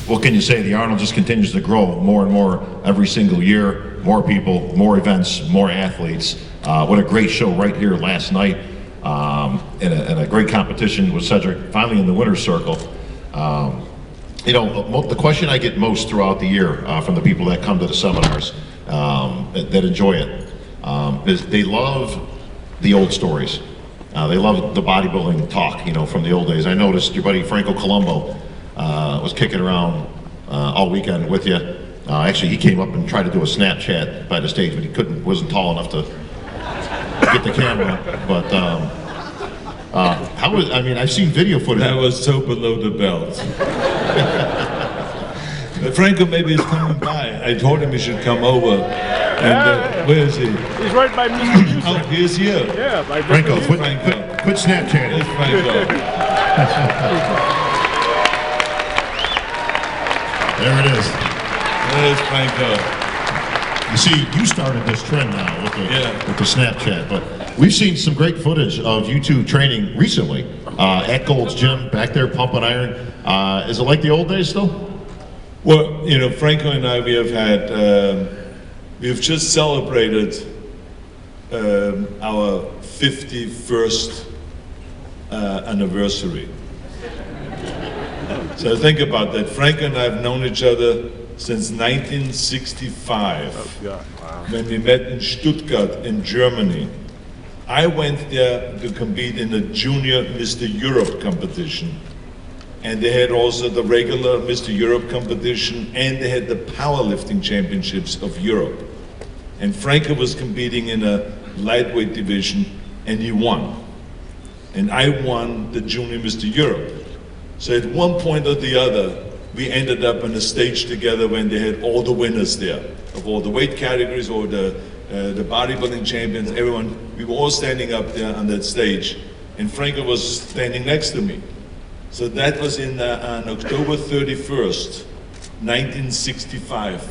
What can you say? The Arnold just continues to grow more and more every single year. More people, more events, more athletes. What a great show right here last night. And a great competition with Cedric, finally in the winner's circle. You know, the question I get most throughout the year from the people that come to the seminars that enjoy it is they love the old stories. They love the bodybuilding talk, you know, from the old days. I noticed your buddy Franco Columbu was kicking around all weekend with you. Actually, he came up and tried to do a Snapchat by the stage, but he wasn't tall enough to get the camera. But I mean, I've seen video footage. That was so below the belt. Franco maybe is coming by. I told him he should come over. And where is he? He's right by me. Oh, he is here. Yeah, by Franco, quit There's Snapchatting. Franco. There it is. There's Franco. You see, you started this trend now with the Snapchat, but we've seen some great footage of you two training recently at Gold's Gym, back there pumping iron. Is it like the old days still? Well, you know, Franco and I, we've just celebrated our 51st anniversary. So think about that. Franco and I have known each other since 1965, when we met in Stuttgart in Germany. I went there to compete in the junior Mr. Europe competition. And they had also the regular Mr. Europe competition, and they had the powerlifting championships of Europe. And Franco was competing in a lightweight division, and he won. And I won the junior Mr. Europe. So at one point or the other, we ended up on a stage together when they had all the winners there, of all the weight categories, or the bodybuilding champions, everyone. We were all standing up there on that stage, and Franco was standing next to me. So that was on October 31st, 1965.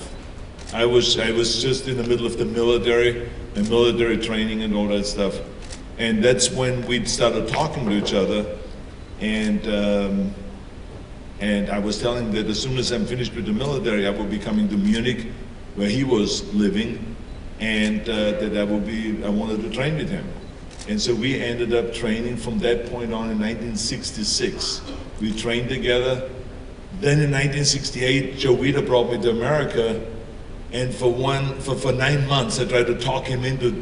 I was just in the middle of the military training and all that stuff. And that's when we started talking to each other. And I was telling him that as soon as I'm finished with the military, I will be coming to Munich, where he was living, and that I wanted to train with him. And so we ended up training from that point on in 1966. We trained together. Then in 1968, Joe Weider brought me to America, and for 9 months I tried to talk him into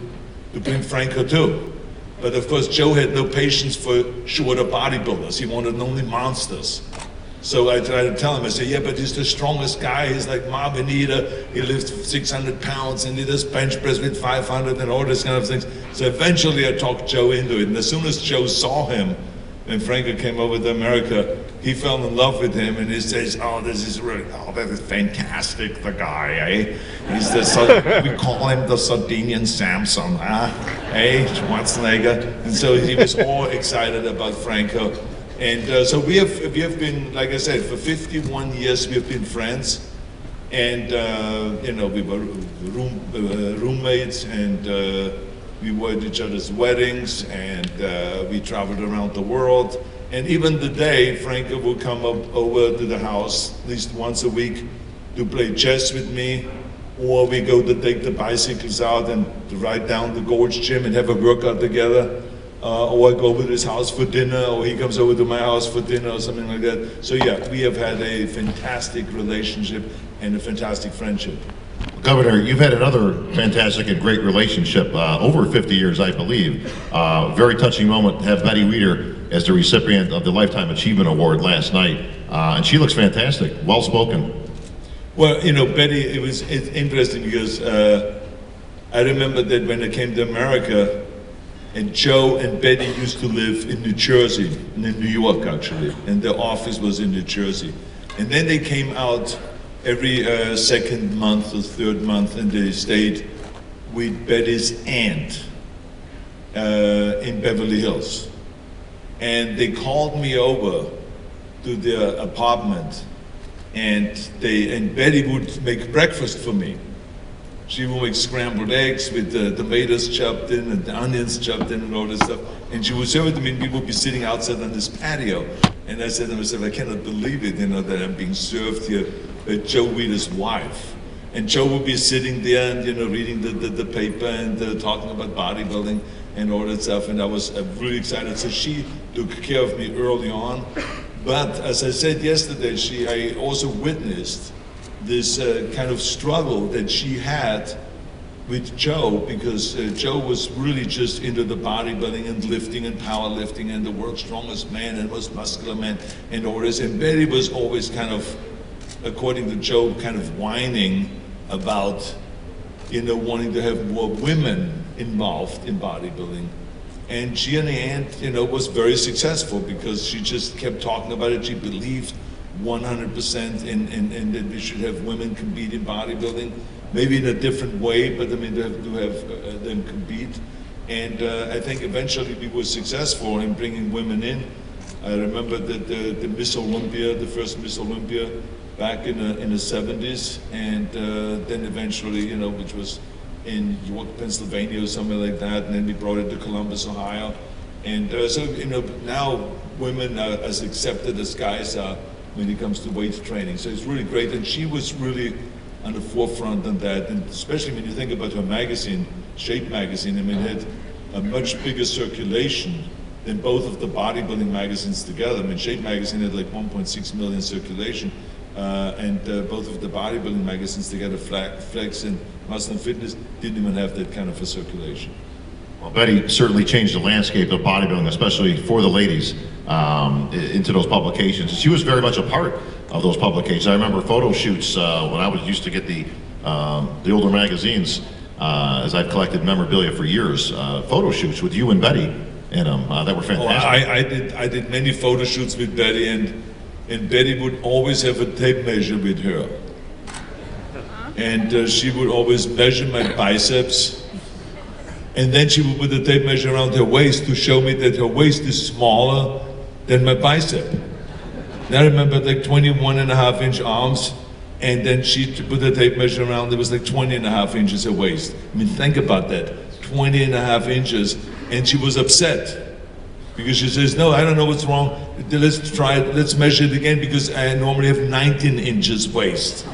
to bring Franco too. But of course, Joe had no patience for shorter bodybuilders. He wanted only monsters. So I tried to tell him, I said, yeah, but he's the strongest guy. He's like Marvin Eder. He lifts 600 pounds and he does bench press with 500 and all this kind of things. So eventually I talked Joe into it. And as soon as Joe saw him, when Franco came over to America, he fell in love with him, and he says, that is fantastic, the guy, eh? He's we call him the Sardinian Samson, Schwarzenegger. And so he was all excited about Franco. And so we have been, like I said, for 51 years we have been friends. And, we were roommates, and we were at each other's weddings, and we traveled around the world. And even today, Franco will come over to the house at least once a week to play chess with me, or we go to take the bicycles out and to ride down to Gold's Gym and have a workout together, or I go over to his house for dinner, or he comes over to my house for dinner, or something like that. So yeah, we have had a fantastic relationship and a fantastic friendship. Governor, you've had another fantastic and great relationship over 50 years, I believe. Very touching moment to have Betty Weider as the recipient of the Lifetime Achievement Award last night. And she looks fantastic, well-spoken. Well, Betty, it's interesting because I remember that when I came to America, and Joe and Betty used to live in New Jersey, in New York actually, and their office was in New Jersey. And then they came out every second month or third month, and they stayed with Betty's aunt in Beverly Hills. And they called me over to their apartment, and Betty would make breakfast for me. She would make scrambled eggs with the tomatoes chopped in and the onions chopped in and all this stuff. And she would serve it to me, and we would be sitting outside on this patio. And I said to myself, I cannot believe it, that I'm being served here by Joe Weider's wife. And Joe would be sitting there and, reading the paper and talking about bodybuilding and all that stuff. And I was really excited. So she took care of me early on. But as I said yesterday, I also witnessed this kind of struggle that she had with Joe, because Joe was really just into the bodybuilding and lifting and powerlifting and the world's strongest man and most muscular man and all this. And Betty was always kind of, according to Joe, kind of whining about, wanting to have more women involved in bodybuilding. And she in the end, was very successful because she just kept talking about it. She believed 100% in that we should have women compete in bodybuilding. Maybe in a different way, but I mean, to have them compete. And I think eventually we were successful in bringing women in. I remember that the Miss Olympia, the first Miss Olympia, back in the 70s, and then eventually, which was in York, Pennsylvania, or something like that, and then we brought it to Columbus, Ohio. And so, now women are as accepted as guys are when it comes to weight training. So it's really great, and she was really on the forefront on that, and especially when you think about her magazine, Shape magazine. I mean, it had a much bigger circulation than both of the bodybuilding magazines together. I mean, Shape magazine had like 1.6 million circulation, and both of the bodybuilding magazines together, Flex and Muscle and Fitness, didn't even have that kind of a circulation. Well, Betty certainly changed the landscape of bodybuilding, especially for the ladies, into those publications. She was very much a part of those publications. I remember photo shoots when I was used to get the older magazines, as I've collected memorabilia for years. Photo shoots with you and Betty in them that were fantastic. I did many photo shoots with Betty, and Betty would always have a tape measure with her, and she would always measure my biceps. And then she would put the tape measure around her waist to show me that her waist is smaller than my bicep. And I remember like 21.5-inch arms, and then she put the tape measure around, it was like 20.5 inches her waist. I mean, think about that, 20.5 inches, and she was upset. Because she says, no, I don't know what's wrong, let's try it, let's measure it again, because I normally have 19 inches waist.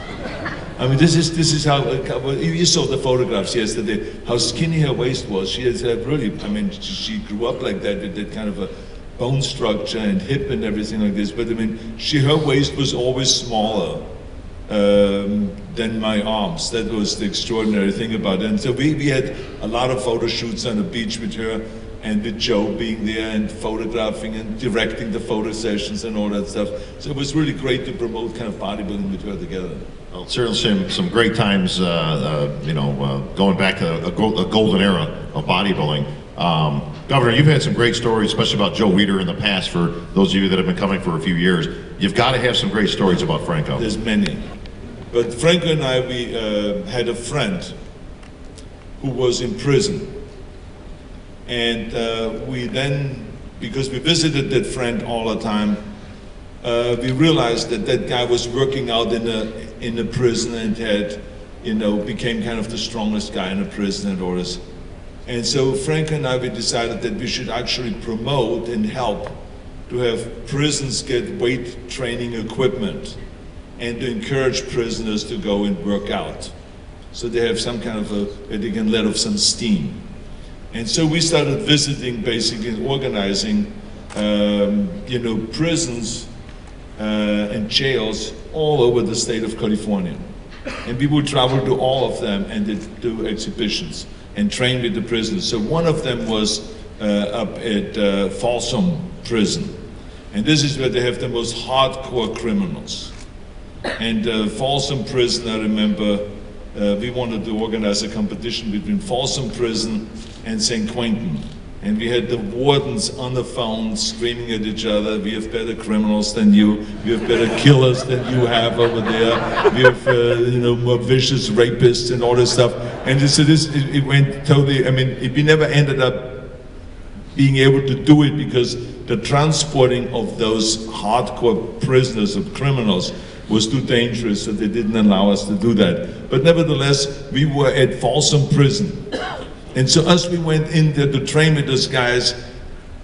I mean, this is how, you saw the photographs yesterday, how skinny her waist was. She has really, I mean, she grew up like that, with that kind of a bone structure and hip and everything like this. But I mean, her waist was always smaller than my arms. That was the extraordinary thing about it. And so we had a lot of photo shoots on the beach with her, and with Joe being there and photographing and directing the photo sessions and all that stuff. So it was really great to promote kind of bodybuilding with her together. Well, certainly some great times, going back to a golden era of bodybuilding. Governor, you've had some great stories, especially about Joe Weider in the past, for those of you that have been coming for a few years. You've got to have some great stories about Franco. There's many. But Franco and I, we had a friend who was in prison. And we then, because we visited that friend all the time, we realized that that guy was working out in the prison and had, became kind of the strongest guy in the prison and all this. And so Frank and I, we decided that we should actually promote and help to have prisons get weight training equipment and to encourage prisoners to go and work out. So they have some kind of they can let off some steam. And so we started visiting, basically, and organizing, prisons and jails all over the state of California. And we would travel to all of them and do exhibitions and train with the prisoners. So one of them was up at Folsom Prison. And this is where they have the most hardcore criminals. And Folsom Prison, I remember, we wanted to organize a competition between Folsom Prison and St. Quentin. And we had the wardens on the phone screaming at each other, we have better criminals than you, we have better killers than you have over there, we have more vicious rapists and all this stuff. And so it went totally, I mean, we never ended up being able to do it because the transporting of those hardcore prisoners or criminals was too dangerous, so they didn't allow us to do that. But nevertheless, we were at Folsom Prison. And so as we went in there to train with those guys,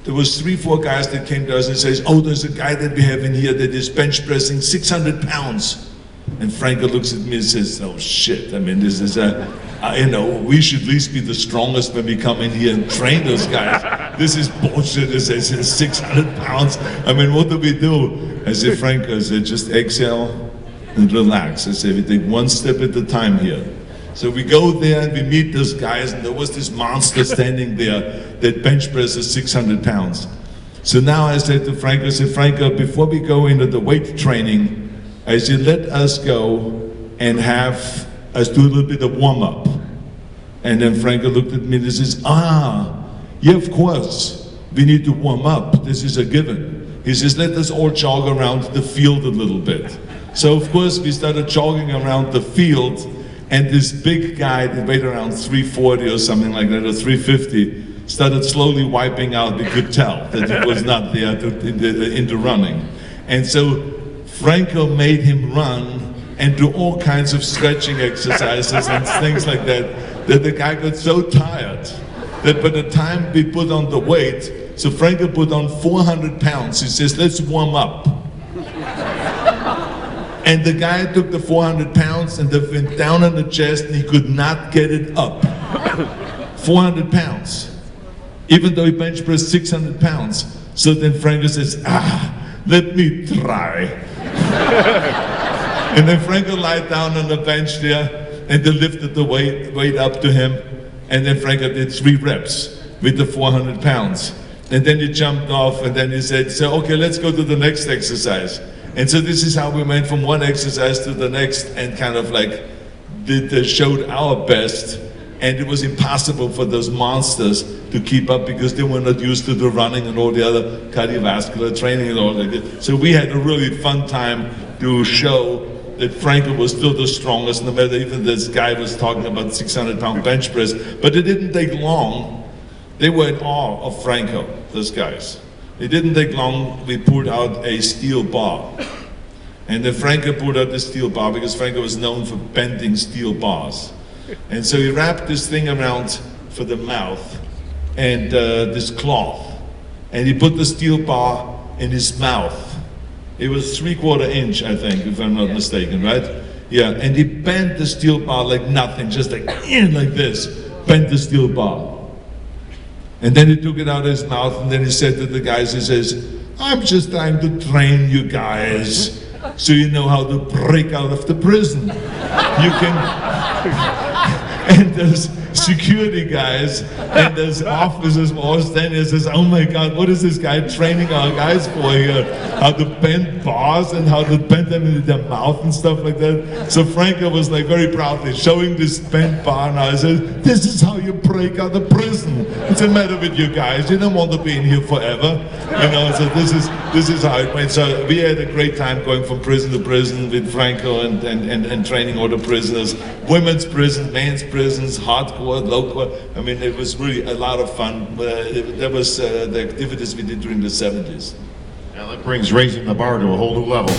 there was 3-4 guys that came to us and says, oh, there's a guy that we have in here that is bench pressing 600 pounds. And Franco looks at me and says, oh shit, I mean, this is we should at least be the strongest when we come in here and train those guys. This is bullshit. This is 600 pounds. I mean, what do we do? I said, Franco, I said, just exhale and relax. I said, we take one step at a time here. So we go there and we meet those guys, and there was this monster standing there that bench presses 600 pounds. So now I said to Franco, I said, Franco, before we go into the weight training, I said, let us go and have us do a little bit of warm-up. And then Franco looked at me and he says, yeah, of course, we need to warm up. This is a given. He says, let us all jog around the field a little bit. So of course we started jogging around the field, and this big guy that weighed around 340 or something like that, or 350, started slowly wiping out. We could tell that he was not there into running. And so Franco made him run and do all kinds of stretching exercises and things like that, that the guy got so tired that by the time we put on the weight, so Franco put on 400 pounds. He says, let's warm up. And the guy took the 400 pounds and they went down on the chest and he could not get it up. 400 pounds. Even though he bench pressed 600 pounds. So then Franco says, let me try. And then Franco lied down on the bench there and they lifted the weight up to him. And then Franco did 3 reps with the 400 pounds. And then he jumped off and then he said, so okay, let's go to the next exercise. And so this is how we went from one exercise to the next and kind of like showed our best. And it was impossible for those monsters to keep up because they were not used to the running and all the other cardiovascular training and all that. So we had a really fun time to show that Franco was still the strongest, no matter even this guy was talking about 600-pound bench press. But it didn't take long. They were in awe of Franco, those guys. It didn't take long, we pulled out a steel bar. And then Franco pulled out the steel bar because Franco was known for bending steel bars. And so he wrapped this thing around for the mouth and this cloth. And he put the steel bar in his mouth. It was 3/4 inch, I think, if I'm not mistaken, right? Yeah, and he bent the steel bar like nothing, just like this, bent the steel bar. And then he took it out of his mouth and then he said to the guys, he says, I'm just trying to train you guys so you know how to break out of the prison. You can... And those security guys and those officers were all standing there and says, oh my God, what is this guy training our guys for here? How to bend bars and how to bend them into their mouth and stuff like that. So Franco was like very proudly showing this bent bar now. I said, this is how you break out of prison. What's the matter with you guys? You don't want to be in here forever. You know, so this is how it went. So we had a great time going from prison to prison with Franco and training all the prisoners. Women's prison, men's prisons, hardcore, low-core. I mean, it was really a lot of fun. That was the activities we did during the 70s. Now that brings raising the bar to a whole new level.